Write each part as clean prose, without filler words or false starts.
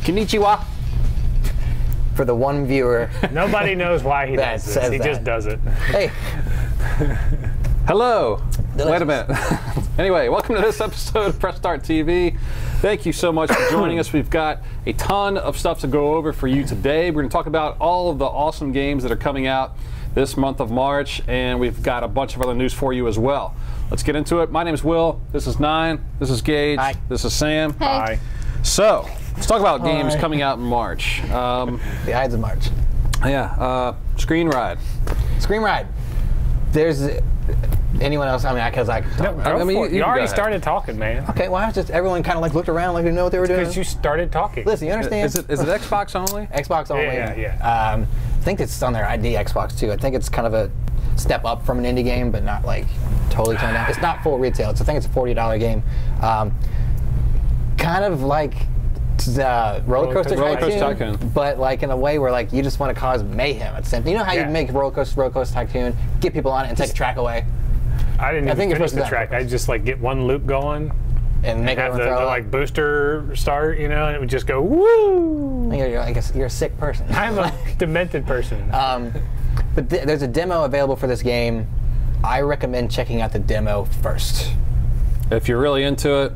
Konnichiwa. For the one viewer. Nobody knows why he does this. He just does it. Hey. Hello. Delicious. Wait a minute. Anyway, welcome to this episode of Press Start TV. Thank you so much for joining us. We've got a ton of stuff to go over for you today. We're going to talk about all of the awesome games that are coming out this month of March, and we've got a bunch of other news for you as well. Let's get into it. My name is Will. This is Nine. This is Gage. Hi. This is Sam. Hey. Hi. So, let's talk about games coming out in March. The Ides of March. Yeah, Screen Ride. Screen Ride. There's anyone else? I mean, because I can talk about it. I mean, You go already ahead. started talking, man. Okay, well, I was just, everyone kind of like looked around like they didn't know what they were doing. Because you started talking. Listen, you understand? Is it Xbox only? Xbox only. Yeah. I think it's on their ID Xbox too. I think it's kind of a step up from an indie game, but not like totally turned down. It's not full retail. I think it's a $40 game. Kind of like Roller Coaster Tycoon, but like in a way where like you just want to cause mayhem. It's simple. You know how you make Roller Coaster Tycoon, get people on it and take a track away, I didn't even finish the that track. I just like get one loop going and make have everyone the throw like booster start, you know, and it would just go woo. You're a sick person. I'm a demented person. But there's a demo available for this game. I recommend checking out the demo first. If you're really into it,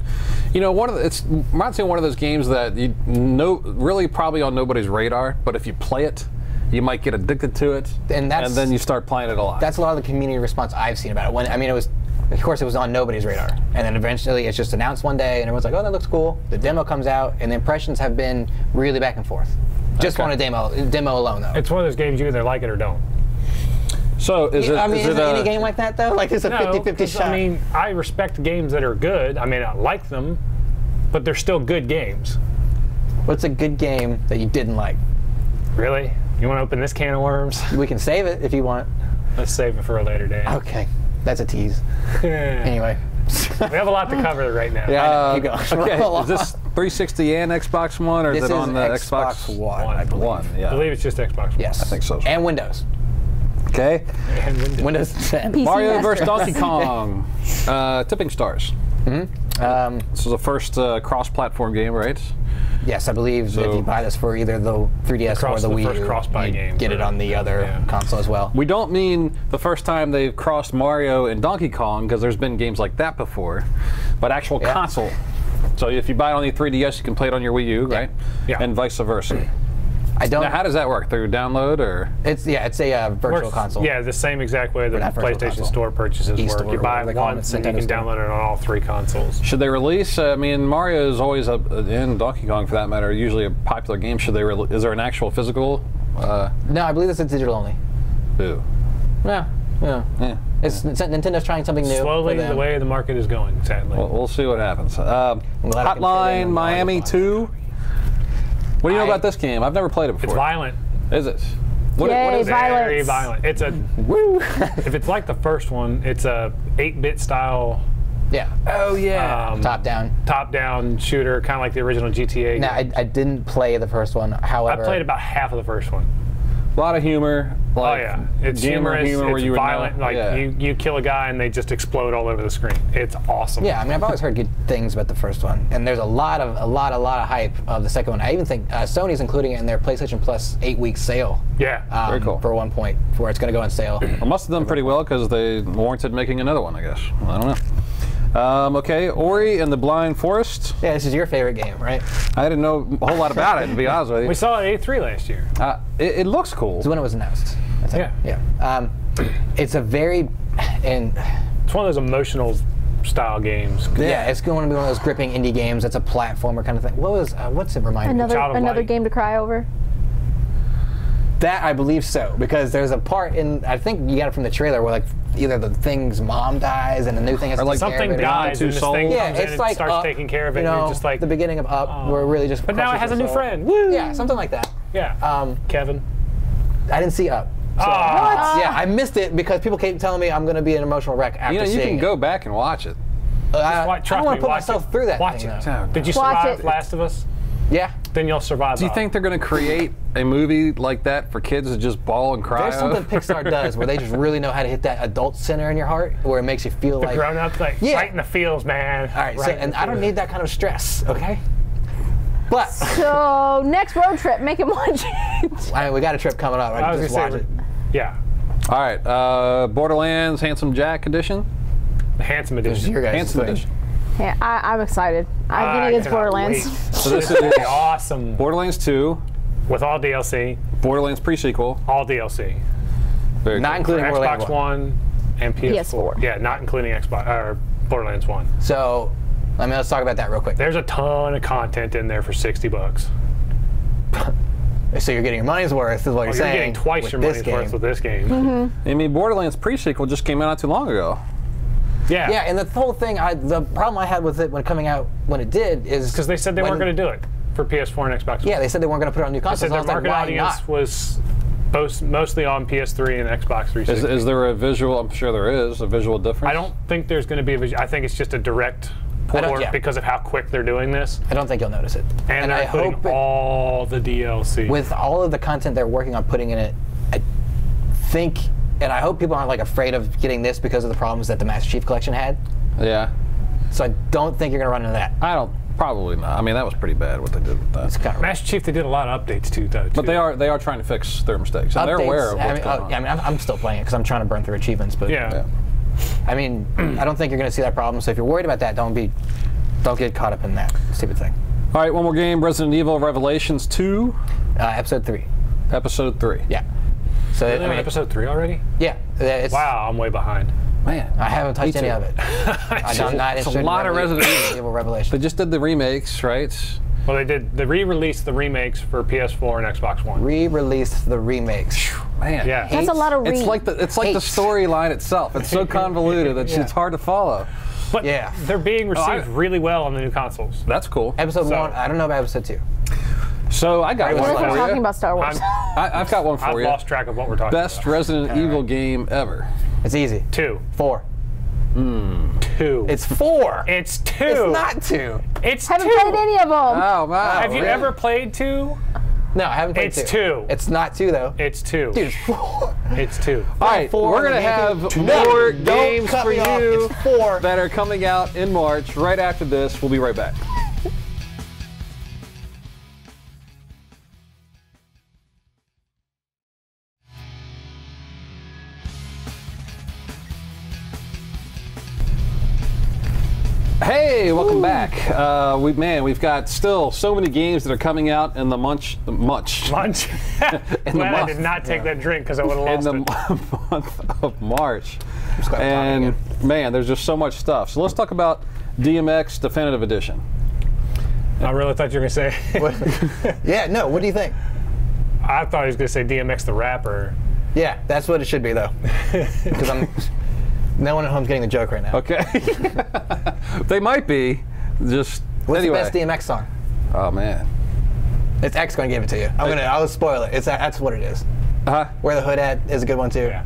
you know, it reminds me of one of those games that you know really probably on nobody's radar, but if you play it, you might get addicted to it, and then you start playing it a lot. That's a lot of the community response I've seen about it. Of course, it was on nobody's radar, and then eventually it's just announced one day, and everyone's like, "Oh, that looks cool." The demo comes out, and the impressions have been really back and forth. Just on a demo alone, though. It's one of those games you either like it or don't. So is it any game like that though? Like it's a 50-50 shot. I mean, I respect games that are good. I mean, I like them, but they're still good games. What's a good game that you didn't like? Really? You want to open this can of worms? We can save it if you want. Let's save it for a later day. Okay, that's a tease. Anyway. We have a lot to cover right now. Keep going. Okay, is this 360 and Xbox One, or is it on the Xbox One? I believe. One, yeah. I believe it's just Xbox One. Yes. I think so. And Windows. Okay. And Windows 10. PC Mario Master vs. Donkey Race. Kong. Tipping Stars. This is the first cross-platform game, right? Yes, I believe if you buy this for either the 3DS or the Wii first U, cross-buy you game get it on the other console as well. We don't mean the first time they've crossed Mario and Donkey Kong, because there's been games like that before, but actual console. So if you buy it on the 3DS, you can play it on your Wii U, right? Yeah. And vice versa. Now, how does that work? Through download, or? It's a virtual console. Yeah, the same exact way the not virtual PlayStation console. Store purchases work. eStore, You buy whatever it they call it, once and you Nintendo can Store. download it on all three consoles. Should they release? I mean, Mario is always and Donkey Kong for that matter, usually a popular game. Should they? Is there an actual physical? No, I believe this is digital only. Boo. Yeah. Nintendo's trying something new. Slowly, the way the market is going, sadly. Well, we'll see what happens. glad I can fit in Hotline on Miami the 2. What do you know about this game? I've never played it before. It's violent. Is it? What Yay, is it? Very violence. violent. It's a if it's like the first one, it's a 8-bit style. Yeah. Oh yeah. Top-down shooter, kind of like the original GTA. Now, I didn't play the first one. However, I played about half of the first one. A lot of humor. Like, Oh yeah, it's humorous. where It's you would violent. know- Like yeah. you kill a guy and they just explode all over the screen. It's awesome. Yeah, I mean, I've always heard good things about the first one, and there's a lot of hype of the second one. I even think Sony's including it in their PlayStation Plus 8-week sale. Yeah. Very cool. For one point, where it's going to go on sale. Well, must have done pretty well because they warranted making another one, I guess. I don't know. Okay, Ori and the Blind Forest. Yeah, this is your favorite game, right? I didn't know a whole lot about it, to be honest with you. We saw it at A3 last year. It looks cool. It's when it was announced. I think. Yeah. It's a very It's one of those emotional style games. yeah, it's going to be one of those gripping indie games. It's a platformer kind of thing. What's it remind me of? Child of Another Light. game to cry over. That I believe so, because there's a part in, I think you got it from the trailer, where like either the thing's mom dies and the new thing has to take care of Something it. dies and this thing Yeah, comes in it's and like starts Up, taking care of it. You and know, you're just like the beginning of Up, where it really just. But now it crushes has a your new soul. friend. Woo! Yeah, something like that. Yeah. Kevin. I didn't see Up. So, yeah, I missed it because people keep telling me I'm going to be an emotional wreck after You know, you seeing can it. go back and watch it. I Trust don't want me, to put watch myself it. through that Watch thing, it. though. Did you Watch survive it. Last of Us? Yeah. Then you'll survive. Do you think they're going to create a movie like that for kids to just bawl and cry? There's something Pixar does where they just really know how to hit that adult center in your heart, where it makes you feel like grown up, like right in the feels, man. All right, so, and I don't need that kind of stress, okay? But So next road trip, make it watch it. I mean, we got a trip coming up. I I can was just gonna watch say, it. yeah, All right, Borderlands Handsome Jack edition. the handsome This is edition. your guys' Handsome thing. edition. Yeah, I'm excited. I'm I getting against cannot Borderlands. wait. So this It's gonna be is awesome Borderlands 2, with all DLC, Borderlands pre-sequel. all DLC, Very Not cool. including Borderlands Xbox 1. One and PS4. PS4. Yeah, not including Xbox or Borderlands 1. So, I mean, let's talk about that real quick. There's a ton of content in there for $60. So you're getting your money's worth, is what Oh, you're you're saying. getting twice with your this money's game. worth with this game. I mean, Borderlands pre-sequel just came out not too long ago. Yeah, Yeah, and the whole thing, the problem I had with it when coming out when it did is because they said they weren't when- going to do it for PS4 and Xbox One. Yeah, they said they weren't going to put it on new They consoles. said and I their was like, market why audience not? was mostly on PS3 and Xbox 360. Is there a visual? I'm sure there is a visual difference. I don't think there's going to be a visual. I think it's just a direct I don't- port yeah. because of how quick they're doing this. I don't think you'll notice it. And they're I including hope all the DLC. with all of the content they're working on putting in it, I think, and I hope people aren't like afraid of getting this because of the problems that the Master Chief Collection had. Yeah, So I don't think you're going to run into that. I don't. Probably not. I mean, that was pretty bad what they did with It's that. kind of Master Chief, they did a lot of updates too, though. But they are trying to fix their mistakes, and they're aware of what's going on. I mean, I'm still playing it because I'm trying to burn through achievements. But Yeah. Yeah. I mean, I don't think you're going to see that problem. So if you're worried about that, don't get caught up in that stupid thing. All right, one more game: Resident Evil Revelations 2, Episode 3. Episode 3. Yeah. So Are I they on mean, episode 3 already? yeah, it's, Wow, I'm way behind. Man, I haven't touched Me any too. of it. I'm not It's a interested in lot of Resident Evil Revelation. they just did the remakes, right? Well, they re-released the remakes for PS4 and Xbox One. Re-released the remakes. Man, Yeah. That's a lot of It's read. like the Hates. storyline itself. It's so convoluted that Yeah. it's hard to follow. But Yeah. they're being received I- really well on the new consoles. That's cool. Episode So- 1, I don't know about episode 2. So I got What one What if for we're you. talking about Star Wars? I've got one I've for you. lost track of what we're talking Best about. Resident Evil game ever. It's easy. 2. 4. 2. It's 4. It's 2. It's not 2. It's Haven't 2. played any of them. Oh wow! Have you really? ever played 2? No, I haven't played It's 2. 2. It's not 2 though. It's 2. Dude, it's 4. It's 2. All right, 4 we're on the gonna have GameCube. more No, games don't cut for me off. you It's 4. that are coming out in March. Right after this, we'll be right back. Hey, welcome back. We've got still so many games that are coming out in the Lunch. month. Glad I did not take that drink because I would have in lost the it. month of March. glad we're And talking man, there's just so much stuff. So let's talk about DMX Definitive Edition. I really thought you were going to say. Yeah, no, what do you think? I thought he was going to say DMX the rapper. Yeah, that's what it should be though. Because no one at home's getting the joke right now. Okay. They might be. Just What's anyway. the best DMX song? Oh man. It's X going to give it to you. I'll spoil it. That's what it is. Uh-huh. Where the Hood at is a good one too. Yeah.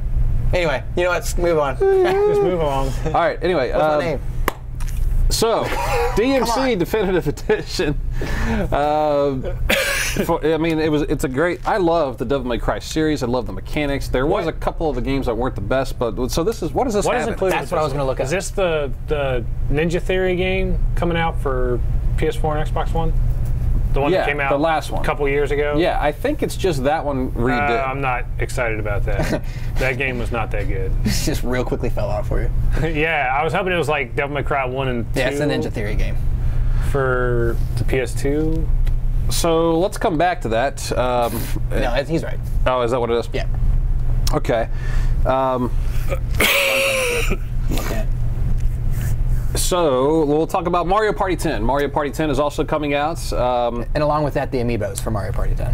Anyway, you know what? Let's move on. Just move along. All right. Anyway. What's my name? So, Come DMC on. Definitive Edition. It's a great. I love the Devil May Cry series. I love the mechanics. There was a couple of the games that weren't the best, but so this is what does this What have is in it? included? That's what I was going to look at. Is this the Ninja Theory game coming out for PS4 and Xbox One? The one Yeah, that came out the last one. a couple years ago? Yeah, I think it's just that one redid. I'm not excited about that. That game was not that good. It just real quickly fell off for you. Yeah, I was hoping it was like Devil May Cry 1 and 2 Yeah, it's a Ninja Theory game. for the PS2. So let's come back to that. No, he's right. Oh, is that what it is? Yeah. Okay. Okay. So we'll talk about Mario Party 10. Mario Party 10 is also coming out. And along with that, the amiibos for Mario Party 10.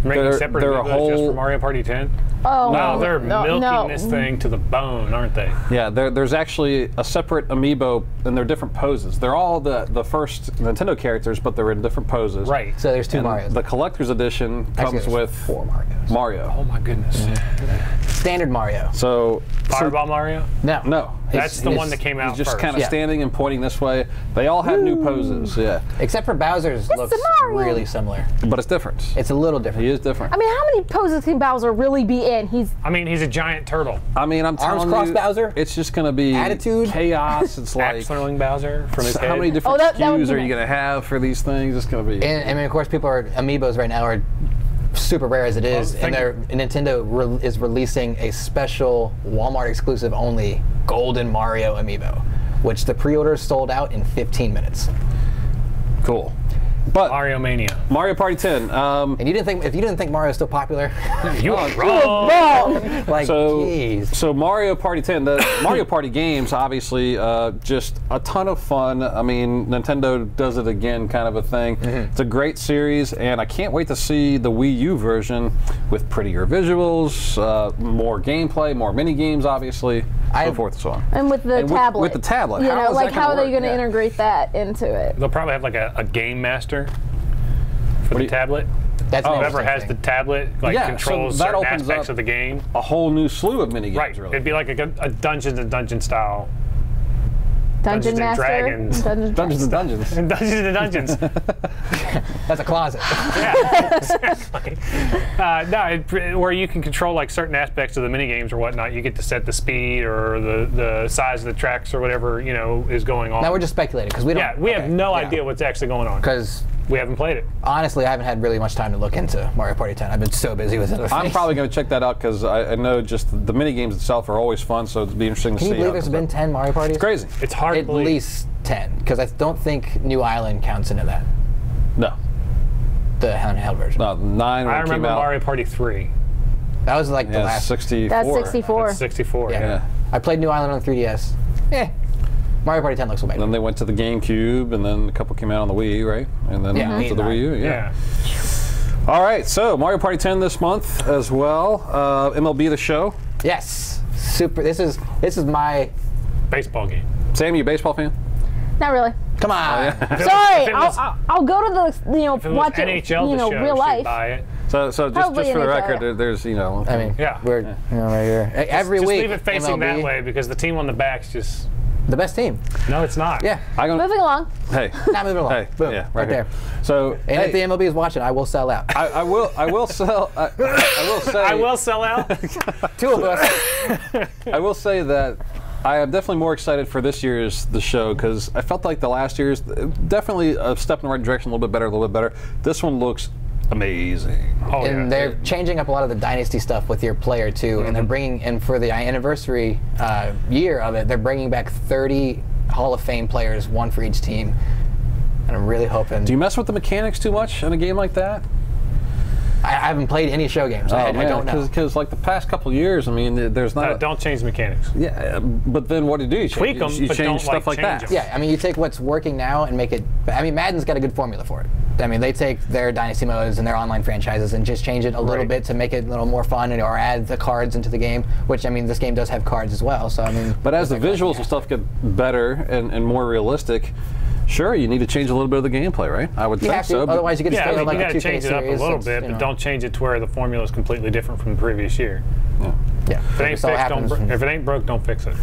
Making They're- separate they're a amiibos just whole- for Mario Party 10? Oh, Wow, they're no, milking no. this thing to the bone, aren't they? Yeah, there's actually a separate amiibo, and they're different poses. They're all the first Nintendo characters, but they're in different poses. Right. So there's 2 And Marios. the collector's edition Actually, comes there's with 4 Marios. Mario. Oh my goodness. Standard Mario. So Fireball Mario? no, That's the one that came out he's just first. kind of Yeah. standing and pointing this way. They all have new poses, yeah, Except for Bowser's looks Mario. really similar. but it's different. It's a little different. He is different. I mean, how many poses can Bowser really be and he's I mean, he's a giant turtle. I mean, I'm telling cross you, Bowser? it's just going to be Attitude? chaos. It's like, Axe throwing Bowser from his head. how many different that would SKUs be are you nice. going to have for these things? It's going to be. And I mean, of course, amiibos right now are super rare as it is, and Nintendo is releasing a special Walmart exclusive only Golden Mario amiibo, which the pre-orders sold out in 15 minutes. Cool. But Mario Mania. Mario Party 10. And if you didn't think Mario's still popular, You are wrong. like, jeez. So Mario Party 10, the Mario Party games, obviously, just a ton of fun. I mean, Nintendo does it again, kind of a thing. It's a great series, and I can't wait to see the Wii U version with prettier visuals, more gameplay, more mini games, obviously, so forth and so on. and with the tablet. With the tablet, You how know, is like that how gonna are they work? going to Yeah. integrate that into it? They'll probably have like a game master for the tablet. That's an Whoever interesting has the thing. tablet Yeah, controls so that certain opens aspects up of the game. A whole new slew of mini games, Right. really. It'd be like a Dungeons and Dungeon style. Dungeon Dungeons and Master? Dragons. Dungeons and Dungeons. Dungeons and Dungeons. That's a closet. Yeah, exactly. Where you can control like certain aspects of the mini games or whatnot. You get to set the speed or the size of the tracks or whatever is going on. Now we're just speculating because we don't. yeah, we have no idea what's actually going on Because we haven't played it. honestly, I haven't had really much time to look into Mario Party 10. I've been so busy with other things. I'm probably going to check that out because I know just the mini games itself are always fun, so it'd be interesting to Can see. you believe how there's it been comes 10 Mario Parties? up. Crazy. It's hard to At believe. least 10, because I don't think New Island counts into that, No. the handheld version. No, 9 when I it came remember out. Mario Party 3. That was like the Yeah, last. 64. That's 64. That's 64. Yeah. Yeah. I played New Island on 3DS. Mario Party 10 looks way And then better. they went to the GameCube, and then a couple came out on the Wii, right? And then Yeah, to the Wii U. Yeah. All right, so Mario Party 10 this month as well. MLB The Show. Yes, super. This is my. Baseball game. Sam, you a baseball fan? Not really. Come on. Sorry, if it was- I'll go to the If it was watch it NHL real the show, life. she'd buy it. So just Probably for the NHL, record, yeah. there's I mean, Yeah. we're right here. Every Just week. leave it facing MLB, that way because the team on the back's just. The best team. No, it's not. Yeah. Moving along. Hey, Not moving along. hey, Boom. yeah, right here. there. So And hey, if the MLB is watching, I will sell out. I will sell. I will say. I will sell out. Two of us. I will say that I am definitely more excited for this year's The Show because I felt like the last year's definitely a step in the right direction, a little bit better. This one looks amazing. Oh, And yeah. they're changing up a lot of the dynasty stuff with your player too, and they're bringing and for the anniversary year of it, they're bringing back 30 Hall of Fame players, one for each team. And I'm really hoping. Do you mess with the mechanics too much in a game like that? I haven't played any show games. I don't know. Because like the past couple years, I mean, there's not. Don't change the mechanics. Yeah, but then what do you do? You Tweak change, 'em, you but change don't, stuff like like, change that. 'em. Yeah, I mean, you take what's working now and make it. I mean, Madden's got a good formula for it. I mean, they take their dynasty modes and their online franchises and just change it a little Right. bit to make it a little more fun or add the cards into the game. Which I mean, this game does have cards as well. So I mean. But as the visuals and stuff get better and more realistic, sure, you need to change a little bit of the gameplay, right? I would You think have to, so. but- otherwise you get to Yeah, stay I mean, on like you a got to 2K change it up a series. little that's, bit, you but know. don't change it to where the formula is completely different from the previous year. Yeah, If it ain't this all fixed, happens. if it ain't broke, don't fix it.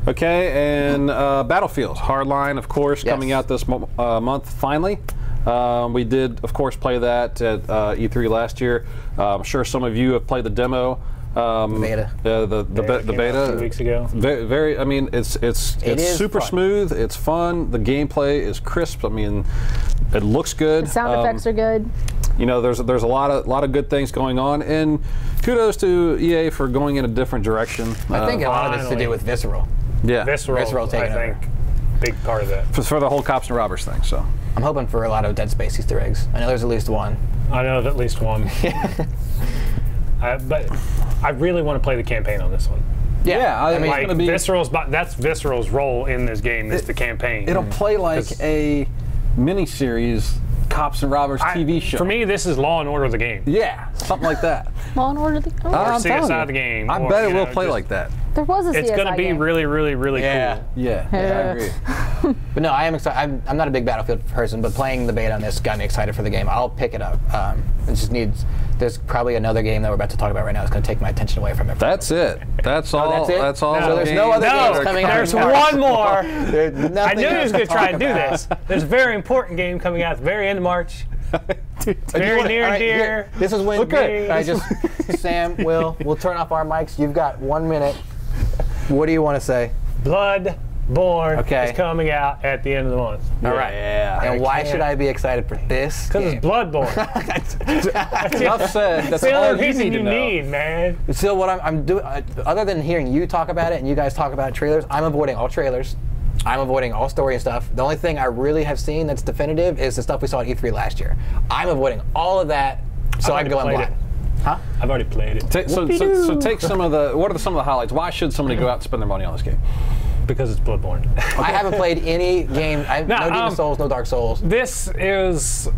Okay, and Battlefield Hardline, of course, Yes. coming out this month finally. We did, of course, play that at E3 last year. I'm sure some of you have played the demo. Beta. The Came out beta. 2 weeks ago. Very. I mean, it's is super fun. smooth. It's fun. The gameplay is crisp. I mean, it looks good. Sound effects are good. You know, there's a lot of good things going on, and kudos to EA for going in a different direction. I think a lot of it's to finally. do with Visceral. yeah, Visceral, taking I think, big part of that. for the whole cops and robbers thing. So. I'm hoping for a lot of Dead Space Easter eggs. I know there's at least one. I know of at least one. But I really want to play the campaign on this one. Yeah, I mean, Like it's gonna be. that's Visceral's role in this game is the campaign. It'll play like 'Cause- a miniseries cops and robbers TV show. For me, this is Law and Order the game. yeah, something like that. Law and Order. Or I'm telling CSI you. the game. I or, bet it you will know, play just- like that. There was a It's CSI going to be game. really, really, really cool. Yeah, I agree. But no, I am excited. I'm not a big Battlefield person, but playing the beta on this got me excited for the game. I'll pick it up. It just needs. There's probably another game that we're about to talk about right now that's going to take my attention away from it. That's it. That's all. that's it? That's all. No. the So there's games no other that games are coming out. coming There's out. one more. There's I nothing knew he was else going to try talk and do about. this. There's a very important game coming out at the very end of March. Very near All and right, dear. here, this is when Okay. I just Sam, we'll turn off our mics. You've got 1 minute. What do you want to say? Bloodborne Okay. is coming out at the end of the month. All right. Yeah. And why can't- should I be excited for this? Because game? it's Bloodborne. Enough said. That's That's the all only you reason need you to know. need, man. So what I'm doing, other than hearing you talk about it and you guys talk about trailers, I'm avoiding all trailers. I'm avoiding all story and stuff. The only thing I really have seen that's definitive is the stuff we saw at E3 last year. I'm avoiding all of that so I can go in played blind. it. Huh? I've already played it. So take some of the. What are some of the highlights? Why should somebody go out and spend their money on this game? Because it's Bloodborne. I haven't played any game. No Demon Souls, no Dark Souls. This is.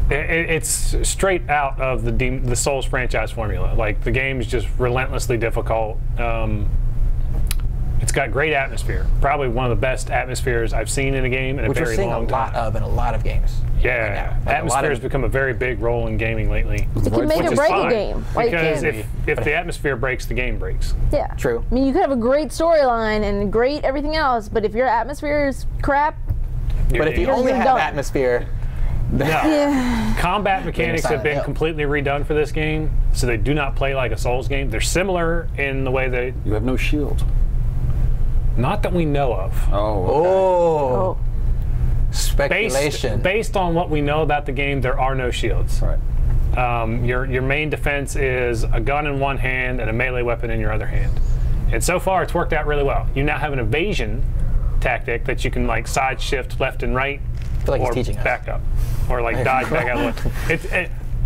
It's straight out of the Souls franchise formula. Like, the game is just relentlessly difficult. It's got great atmosphere. Probably one of the best atmospheres I've seen in a game in a Which we're very seeing a long lot time. of in a lot of games. Yeah, Like a lot atmosphere has of- become a very big role in gaming lately. You can make Which or is break fine, a game. Like, because can if the atmosphere breaks, the game breaks. yeah. True. I mean, you could have a great storyline and great everything else, but if your atmosphere is crap, But if you only You're have done. atmosphere, yeah. Combat mechanics have been Silent Hill. completely redone for this game, so they do not play like a Souls game. They're similar in the way that, You have no shield. not that we know of. Oh. Okay. oh, Oh. speculation. Based on what we know about the game, there are no shields. Right. Your main defense is a gun in one hand and a melee weapon in your other hand. And so far, it's worked out really well. You now have an evasion tactic that you can like side shift left and right, I feel like or he's teaching us. back up, or like dodge back out.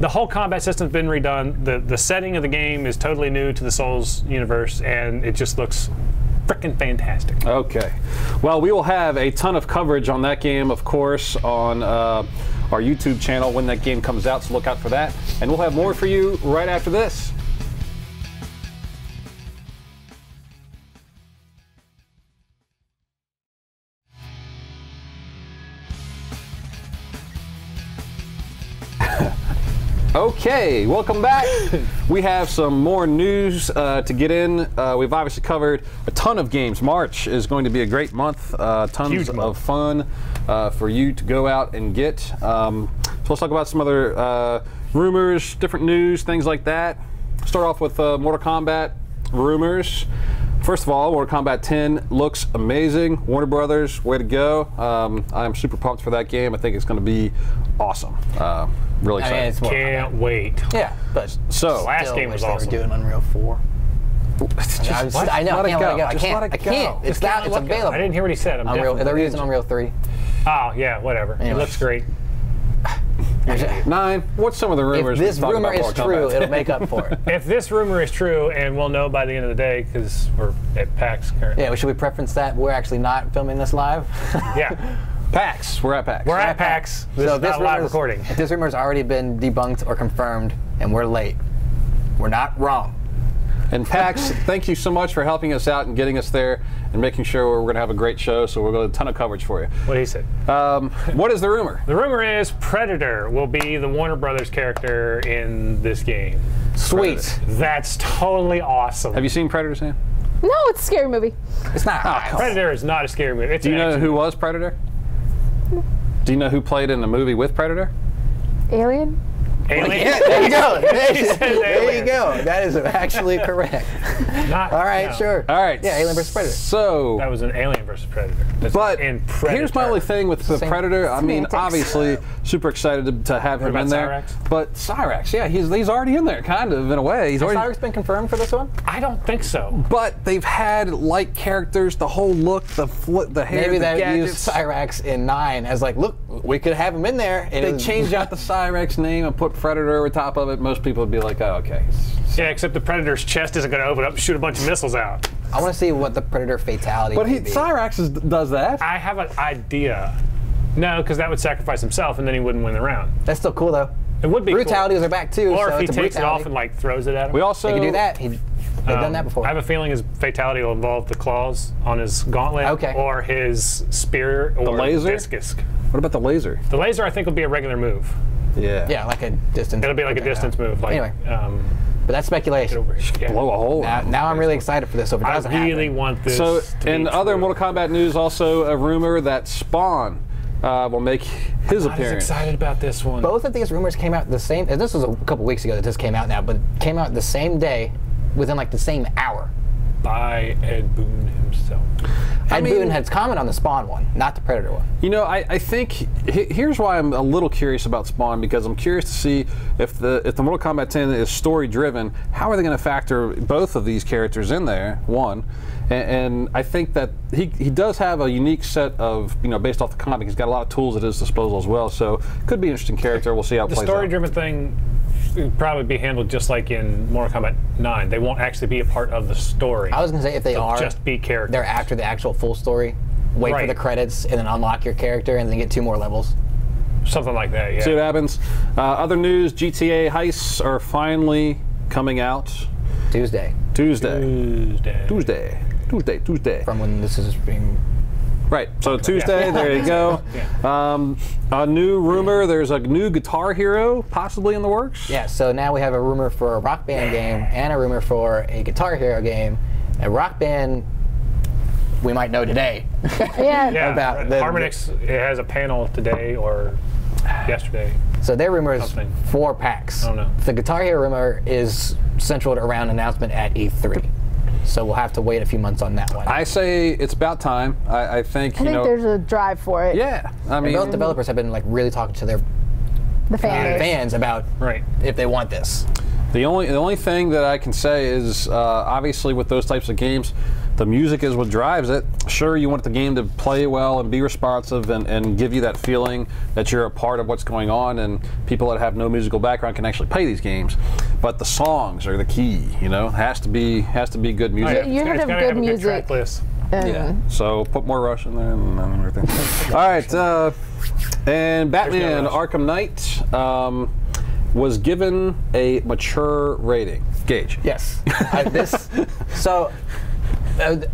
The whole combat system's been redone. The setting of the game is totally new to the Souls universe, and it just looks freaking fantastic. Okay. Well, we will have a ton of coverage on that game, of course, on our YouTube channel when that game comes out, so look out for that. And we'll have more for you right after this. Okay, welcome back. We have some more news to get in. We've obviously covered a ton of games. March is going to be a great month. Tons Huge month. of fun for you to go out and get. So let's talk about some other rumors, different news, things like that. Start off with Mortal Kombat rumors. First of all, Mortal Kombat 10 looks amazing. Warner Brothers, way to go. I'm super pumped for that game. I think it's going to be awesome. Really I mean, excited. it's more Can't wait. Yeah, but So, Last still game wish was they were awesome. doing Unreal 4. just I know. let I it can't let it go. go. I Just can't. let it I can't. go. It's not. It's available. I didn't hear what he said. I'm Unreal. definitely- They're using Unreal 3. Oh yeah, whatever. It Anyway. looks great. 9, what's some of the rumors? If this we've talked rumor about is Mortal true, Kombat? it'll make up for it. If this rumor is true, and we'll know by the end of the day because we're at PAX currently. Yeah, should we preference that we're actually not filming this live? Yeah. PAX. We're at PAX. We're at PAX. This is not live recording. If this rumor's already been debunked or confirmed, and we're late, we're not wrong. And PAX, thank you so much for helping us out and getting us there and making sure we're going to have a great show. So we're going to have a ton of coverage for you. What he said. What is the rumor? The rumor is Predator will be the Warner Brothers character in this game. Sweet. That's totally awesome. Have you seen Predator, Sam? No, it's a scary movie. It's not. Predator is not a scary movie. It's Do you an know action who was Predator? Do you know who played in the movie with Predator? Alien? Alien. Yeah, there you go. said There you Alien. go. That is actually correct. Not, All right, no. sure. All right. Yeah, Alien vs. Predator. So, That was an Alien versus Predator. That's but in Predator. here's my only thing with the Same Predator. I mean, semantics. obviously, super excited to have him about in there. Cyrax? But Cyrax, yeah, he's already in there, kind of in a way. He's Has already. Cyrax been confirmed for this one? I don't think so. But they've had like characters, the whole look, the hair, Maybe the they gadgets. used Cyrax in 9 as like, look, we could have him in there. And it They was- changed out the Cyrax name and put Predator over top of it. Most people would be like, oh, okay. Yeah, except the Predator's chest isn't going to open up and shoot a bunch of missiles out. I want to see what the Predator fatality But would be. Cyrax does that. I have an idea. No, because that would sacrifice himself and then he wouldn't win the round. That's still cool, though. It would be Brutalities are back, too. cool. Or so if he it's a takes it brutality. off and like throws it at him. We also They could do that. They've done that before. I have a feeling his fatality will involve the claws on his gauntlet, Okay. or his spear, or laser? discus. What about the laser? The laser, I think, will be a regular move. Yeah. Yeah, like a distance. It'll be like a distance move. Like, Anyway. But that's speculation. over here. Yeah. Blow a hole. Now I'm really excited for this. So if it I doesn't really happen, want this. So, to in be other true. Mortal Kombat news, also a rumor that Spawn will make his I was appearance. excited about this one. Both of these rumors came out the same. And this was a couple weeks ago that this came out now, but came out the same day, within like the same hour. By Ed Boon himself. Ed Boon had commented on the Spawn one, not the Predator one. You know, I think here's why I'm a little curious about Spawn, because I'm curious to see if the Mortal Kombat 10 is story driven, how are they going to factor both of these characters in there? One, and I think that he does have a unique set of, you know, based off the comic, he's got a lot of tools at his disposal as well. So could be an interesting character. We'll see how it plays out. The story driven thing would probably be handled just like in Mortal Kombat 9. They won't actually be a part of the story. I was going to say, if they are, just be characters. They're after the actual full story. Wait for the credits and then unlock your character and then get 2 more levels. Something like that, yeah. See what happens. Other news, GTA heists are finally coming out. Tuesday. From when this is being... Right, so Tuesday, there you go. Yeah. A new rumor, there's a new Guitar Hero possibly in the works. Yeah, so now we have a rumor for a Rock Band game and a rumor for a Guitar Hero game. A Rock Band, we might know today. Yeah. About Harmonix has a panel today or yesterday. So their rumor is Something. 4 packs. Oh, no. The Guitar Hero rumor is centered around an announcement at E3. So we'll have to wait a few months on that one. I say it's about time. I think, I think there's a drive for it. Yeah, I mean, both developers have been like really talking to their The fans. fans about if they want this. the only thing that I can say is obviously with those types of games, the music is what drives it. Sure, you want the game to play well and be responsive and give you that feeling that you're a part of what's going on, and people that have no musical background can actually play these games. But the songs are the key, you know. Has to be good music. You have to have good music. Track list. Yeah. So put more Rush in there and everything. All right, and Batman Arkham Knight was given a mature rating. Gage. Yes.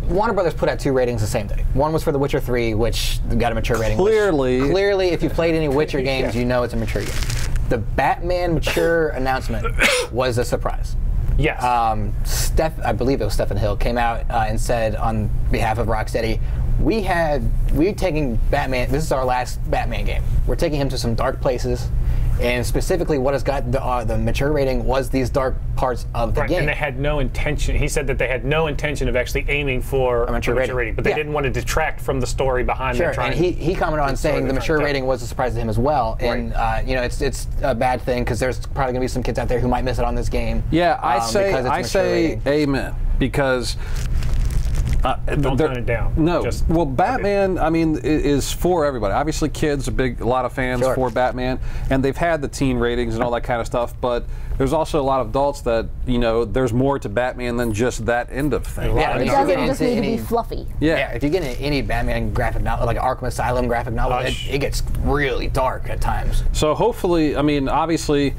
Warner Brothers put out 2 ratings the same day. One was for The Witcher 3, which got a mature rating. Clearly, if you played any Witcher games, you know it's a mature game. The Batman mature announcement was a surprise. Yes. I believe it was Stephen Hill, came out and said on behalf of Rocksteady, we're taking Batman, this is our last Batman game. We're taking him to some dark places, and specifically what has got the mature rating was these dark parts of the game. And they had no intention, he said that they had no intention of actually aiming for a mature rating, but they didn't want to detract from the story behind them trying. And he commented on saying the mature rating was a surprise to him as well, and you know, it's a bad thing because there's probably going to be some kids out there who might miss it on this game. Yeah, I say amen, because don't turn it down. No. Well, Batman, I mean, is for everybody. Obviously, kids are a lot of fans for Batman, and they've had the teen ratings and all that kind of stuff, but there's also a lot of adults that, you know, there's more to Batman than just that end of thing. Yeah, it doesn't just need to be fluffy. Yeah, if you get into any Batman graphic novel, like Arkham Asylum graphic novel, it gets really dark at times. So hopefully, I mean, obviously,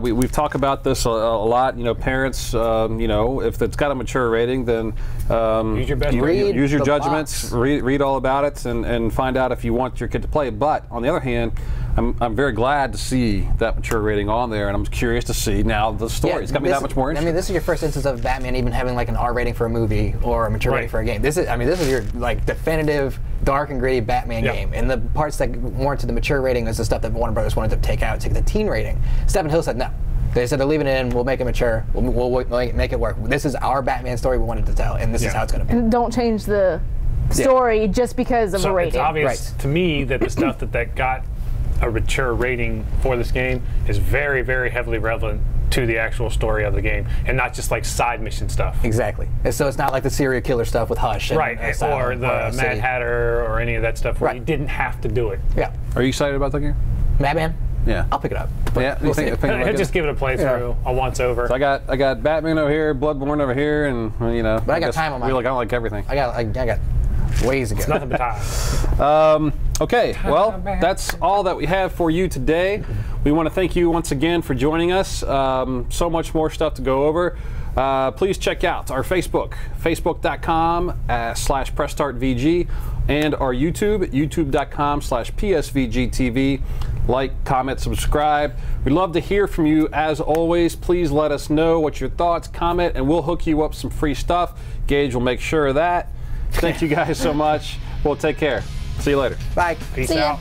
we've talked about this a lot. You know, parents, you know, if it's got a mature rating, then use your judgments, read all about it, and find out if you want your kid to play. But on the other hand, I'm very glad to see that mature rating on there, and I'm curious to see now the story. It's got me that much more interesting. I mean, this is your first instance of Batman even having like an R rating for a movie or a mature rating for a game. This is your like definitive dark and gritty Batman game, and the parts that warranted the mature rating is the stuff that Warner Brothers wanted to take out, take the teen rating. Stephen Hill said no. They said they're leaving it in. We'll make it mature. We'll make it work. This is our Batman story we wanted to tell, and this is how it's going to be. And don't change the story just because of a rating. It's obvious to me that the stuff that got a mature rating for this game is very, very heavily relevant to the actual story of the game, and not just like side mission stuff. Exactly. And so it's not like the serial killer stuff with Hush, or the Mad Hatter, or any of that stuff where you didn't have to do it. Yeah. Are you excited about the game? Madman? Yeah. I'll pick it up. Yeah. We'll see. Just give it a playthrough, a once over. So I got Batman over here, Bloodborne over here, and you know. But I got time on my. I don't like everything. I got ways to go. It's nothing but time. Okay, well, that's all that we have for you today. We want to thank you once again for joining us. So much more stuff to go over. Please check out our Facebook, facebook.com/PressStartVG, and our YouTube, youtube.com/PSVGTV. Like, comment, subscribe. We'd love to hear from you. As always, please let us know what your thoughts, comment, and we'll hook you up some free stuff. Gage will make sure of that. Thank you guys so much. Well, take care. See you later. Bye. Peace out.